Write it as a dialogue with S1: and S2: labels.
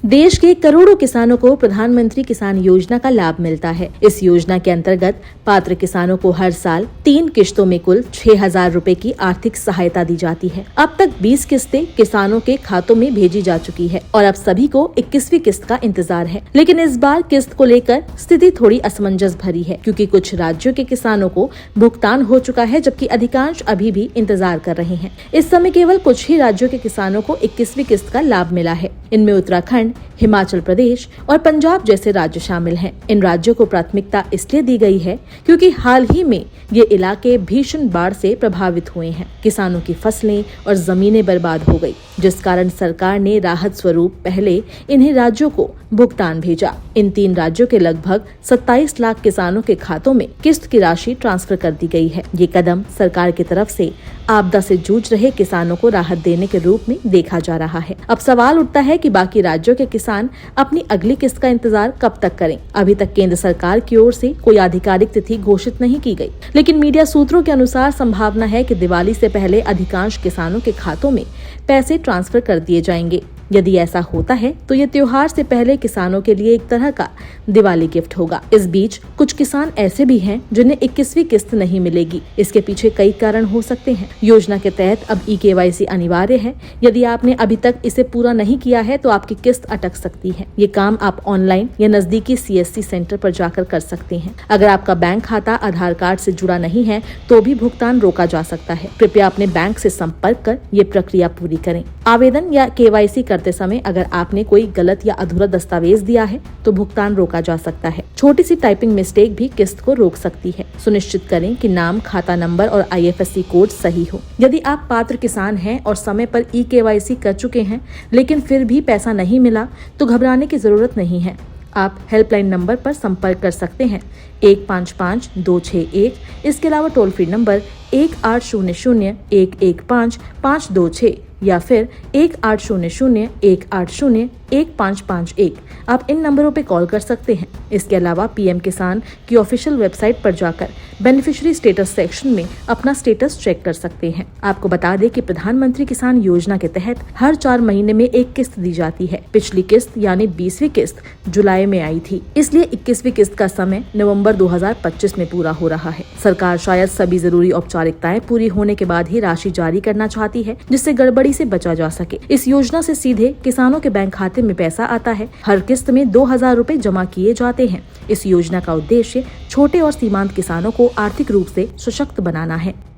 S1: देश के करोड़ों किसानों को प्रधानमंत्री किसान योजना का लाभ मिलता है। इस योजना के अंतर्गत पात्र किसानों को हर साल 3 किश्तों में कुल 6,000 रुपए की आर्थिक सहायता दी जाती है। अब तक 20 किस्तें किसानों के खातों में भेजी जा चुकी है और अब सभी को 21वीं किस्त का इंतजार है। लेकिन इस बार किस्त को लेकर स्थिति थोड़ी असमंजस भरी है, क्योंकि कुछ राज्यों के किसानों को भुगतान हो चुका है, जबकि अधिकांश अभी भी इंतजार कर रहे हैं। इस समय केवल कुछ ही राज्यों के किसानों को 21वीं किस्त का लाभ मिला है। इनमें उत्तराखंड, हिमाचल प्रदेश और पंजाब जैसे राज्य शामिल हैं। इन राज्यों को प्राथमिकता इसलिए दी गई है क्योंकि हाल ही में ये इलाके भीषण बाढ़ से प्रभावित हुए हैं। किसानों की फसलें और जमीनें बर्बाद हो गई, जिस कारण सरकार ने राहत स्वरूप पहले इन्हीं राज्यों को भुगतान भेजा। इन 3 राज्यों के लगभग 27 लाख किसानों के खातों में किस्त की राशि ट्रांसफर कर दी गई है। ये कदम सरकार की तरफ से आपदा से जूझ रहे किसानों को राहत देने के रूप में देखा जा रहा है। अब सवाल उठता है कि बाकी राज्यों के किसान अपनी अगली किस्त का इंतजार कब तक करें। अभी तक केंद्र सरकार की ओर से कोई आधिकारिक तिथि घोषित नहीं की गई, लेकिन मीडिया सूत्रों के अनुसार संभावना है कि दिवाली से पहले अधिकांश किसानों के खातों में पैसे ट्रांसफर कर दिए जाएंगे। यदि ऐसा होता है तो ये त्योहार से पहले किसानों के लिए एक तरह का दिवाली गिफ्ट होगा। इस बीच कुछ किसान ऐसे भी हैं जिन्हें 21वीं किस्त नहीं मिलेगी। इसके पीछे कई कारण हो सकते हैं। योजना के तहत अब eKYC अनिवार्य है। यदि आपने अभी तक इसे पूरा नहीं किया है तो आपकी किस्त अटक सकती है। ये काम आप ऑनलाइन या नजदीकी CSC सेंटर पर जाकर कर सकते हैं। अगर आपका बैंक खाता आधार कार्ड से जुड़ा नहीं है तो भी भुगतान रोका जा सकता है। कृपया अपने बैंक से संपर्क कर ये प्रक्रिया पूरी करें। आवेदन या KYC करते समय अगर आपने कोई गलत या अधूरा दस्तावेज दिया है तो भुगतान रोका जा सकता है। छोटी सी टाइपिंग मिस्टेक भी किस्त को रोक सकती है। सुनिश्चित करें कि नाम, खाता नंबर और IFSC कोड सही हो। यदि आप पात्र किसान हैं और समय पर eKYC कर चुके हैं लेकिन फिर भी पैसा नहीं मिला तो घबराने की जरूरत नहीं है। आप हेल्पलाइन नंबर पर संपर्क कर सकते हैं 155261। इसके अलावा टोल फ्री नंबर 1800-115-526 या फिर 1800-180-1551। आप इन नंबरों पे कॉल कर सकते हैं। इसके अलावा PM किसान की ऑफिशियल वेबसाइट पर जाकर बेनिफिशियरी स्टेटस सेक्शन में अपना स्टेटस चेक कर सकते हैं। आपको बता दें कि प्रधानमंत्री किसान योजना के तहत हर 4 महीने में एक किस्त दी जाती है। पिछली किस्त यानी 20वीं किस्त जुलाई में आई थी, इसलिए 21वीं किस्त का समय नवंबर 2025 में पूरा हो रहा है। सरकार शायद सभी जरूरी औपचारिकताएं पूरी होने के बाद ही राशि जारी करना चाहती है, जिससे गड़बड़ी से बचा जा सके। इस योजना से सीधे किसानों के बैंक खाते में पैसा आता है। हर किस्त में 2,000 रुपए जमा किए जाते हैं। इस योजना का उद्देश्य छोटे और सीमांत किसानों को आर्थिक रूप से सशक्त बनाना है।